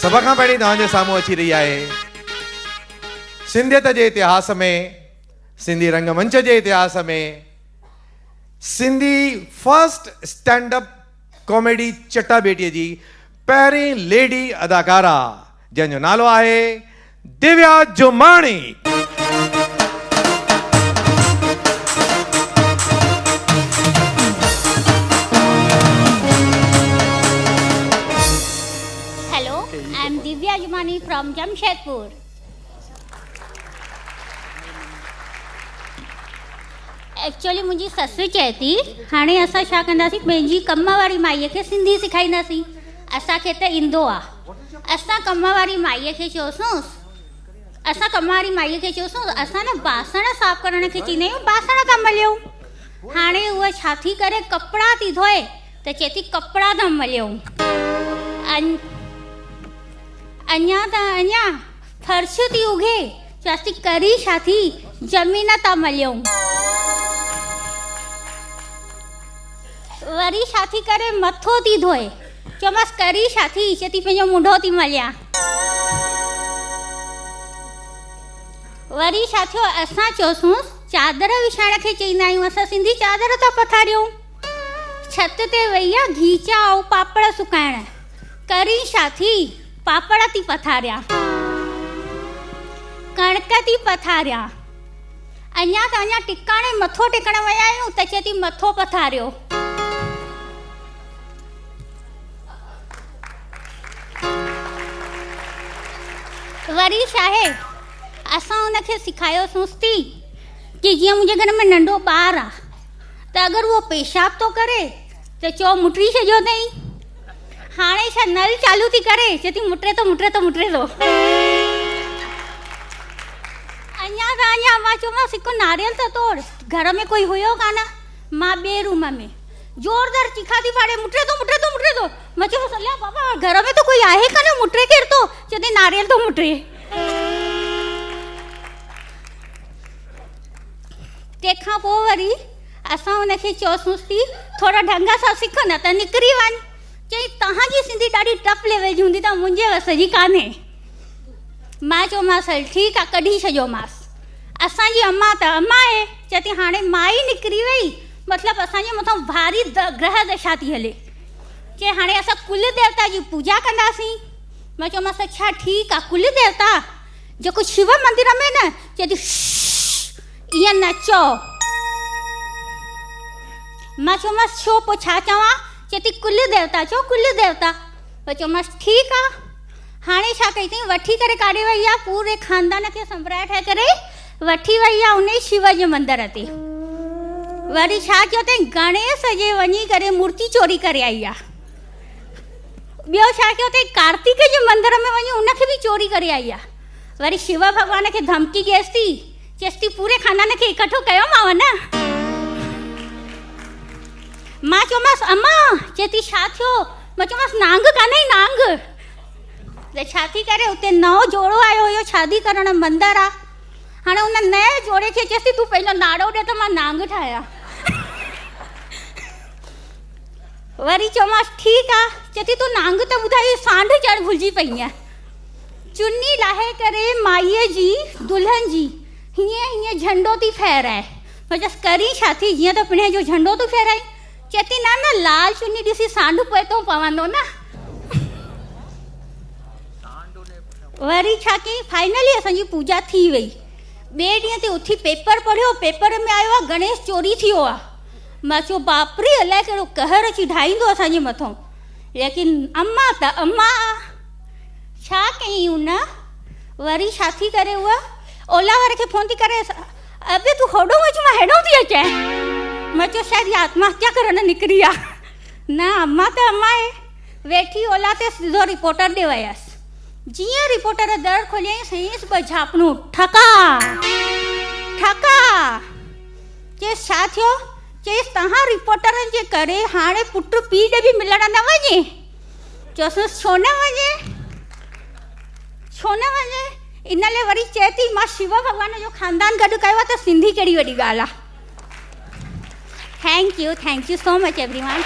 सभ खां पहिरीं तव्हांजे साम्हूं अची रही आहे सिंधियत जे इतिहास में, सिंधी रंगमंच जे इतिहास में Sindhi first stand up comedy चटाभेटीअ जी पहिरीं लेडी अदाकारा जंहिंजो नालो आहे Divya Jumani. Hello, I am Divya Jumani from Jamshedpur. Actually मुंहिंजी ससु चए थी हाणे असां छा कंदासीं, पंहिंजी कम वारी माईअ खे सिंधी सेखारींदासीं। असांखे त ईंदो आहे। असां कम वारी माईअ खे चयोसीं असां न बासण साफ़ करण खे चईंदा आहियूं, बासण था मलियूं। हाणे उहा छा थी करे, कपिड़ा थी धोए त चए थी कपिड़ा था मलियूं। अञा फर्श थी उघे, चवांसि थी करी छा थी, ज़मीन था मलियूं। वरी छा थी करे, मथो थी धोए, चयोमांसि करी छा थी, चए थी पंहिंजो मुंडो थी मलियां। वरी छा थियो, असां चयोसीं चादर विछाइण खे चईंदा आहियूं, असां सिंधी चादर था पथारियूं। छत ते वई आहे खीचा ऐं पापड़ सुकाइण, करी छा थी, पापड़ थी पथारियां, कणक थी पथारियां। अञा टिकाणे मथो टेकण विया आहियूं त चए थी मथो पथारियो। वरी छा आहे, असां हुनखे सेखारियोसीं थी कि जीअं मुंहिंजे घर में नंढो ॿारु आहे त अगरि उहो पेशाब थो करे त चओ मुटरी छॾियो अथई। हाणे छा नल चालू थी करे, चए थी मुटरे थो। अञा मां चयोमांसि हिकु नारियल त तोड़। घर में कोई हुयो कान, मां ॿिए रूम में ज़ोरदार चीखा थी फाड़े, मुटरे थो। मां चयोमांसि अलिया बाबा घर में त कोई आहे कान, मुटरे केरु थो, चए थी नारियल थो मुटरे। तंहिंखां पोइ वरी असां हुनखे चयोसीं थी थोरा ढंग सां सिख, न त निकिरी वञ। चई तव्हांजी सिंधी ॾाढी टफ लेवल जी हूंदी, त मुंहिंजे वस जी कान्हे। मां चयोमांसि हल ठीकु आहे, कढी छॾियोमांसि। असांजी अम्मा त अम्मा आहे, चए थी हाणे माई निकिरी वई, मतिलबु असांजे मथां भारी ग्रह दशा थी हले। चए हाणे असां कुल देवता जी पूजा कंदासीं। मां चयोमांसि अच्छा ठीकु आहे, कुल देवता जेको शिव मंदिर में न, चए थी ईअं न चओ। मां चयोमांसि छो, पोइ छा चवां, चए थी कुल देवता चओ, कुल देवता। पोइ चयोमांसि ठीकु आहे। हाणे छा कई अथई, वठी करे काॾे वई आहे, पूरे खानदान खे संभराए ठाहे करे वठी वई आहे उन शिव जे मंदर ते। वरी छा कयो अथई, गणेश जे वञी करे मूर्ति चोरी करे आई आहे। ॿियो छा कयो अथई, कार्तिक जे मंदर में वञी उनखे बि चोरी करे आई आहे। वरी शिव भॻवान खे धमकी ॾियसि थी, चएसि थी पूरे खानदान खे इकठो कयोमांव न। मां चयोमांसि अम्मा, चए थी छा थियो। मां चयोमांसि नांग कान्हे, नांग त छा थी करे, उते नओं जोड़ो आयो हुयो शादी करण, मंदर आहे। हाणे हुन नए जोड़े खे चएसि थी तूं पंहिंजो नाड़ो ॾे त मां नांग ठाहियां। वरी चयोमांसि ठीकु आहे। चए थी तूं नांग त ॿुधाई, सांढ चढ़ भुलिजी पई आहे। चुन्नी लाहे करे माईअ जी दुल्हन जी हीअं झंडो थी फहिराए। मां चयसि करी छा थी, जीअं त पिणे जो झंडो तूं फहिराई। चए थी न लाल चुन्नी ॾिसी सांढ पोइ तो पवंदो न। वरी छा कई, फाइनली असांजी पूजा थी वई। ॿिए ॾींहं ते उथी पेपर पढ़ियो, पेपर में आयो आहे गणेश चोरी थियो आहे। मां चयो बाप रे, अलाए कहिड़ो कहर अची ढाईंदो असांजे मथां। लेकिन अम्मा त अम्मा छा कई उन, वरी छा थी करे उहा ओला वारे खे फ़ोन थी करे, अबे तूं होॾो अच, मां हेॾो थी अचां। मां चयो शायदि आत्महत्या करण निकिरी आहे। न अम्मा त अम्मा आहे। वेठी ओला ते सिधो रिपोर्टर ॾे वियसि। जीअं रिपोर्टर दर खोलियईं, सईंसि ॿ झापणूं ठका। चएसि छा थियो, चएसि तव्हां रिपोर्टरनि जे करे हाणे पुट पीउ ॾे बि मिलण न वञे। चयोसि छो न वञे। इन लाइ वरी चए थी मां शिव भॻवान जो खानदान गॾु कयो आहे त सिंधी कहिड़ी वॾी ॻाल्हि आहे। Thank you so much everyone.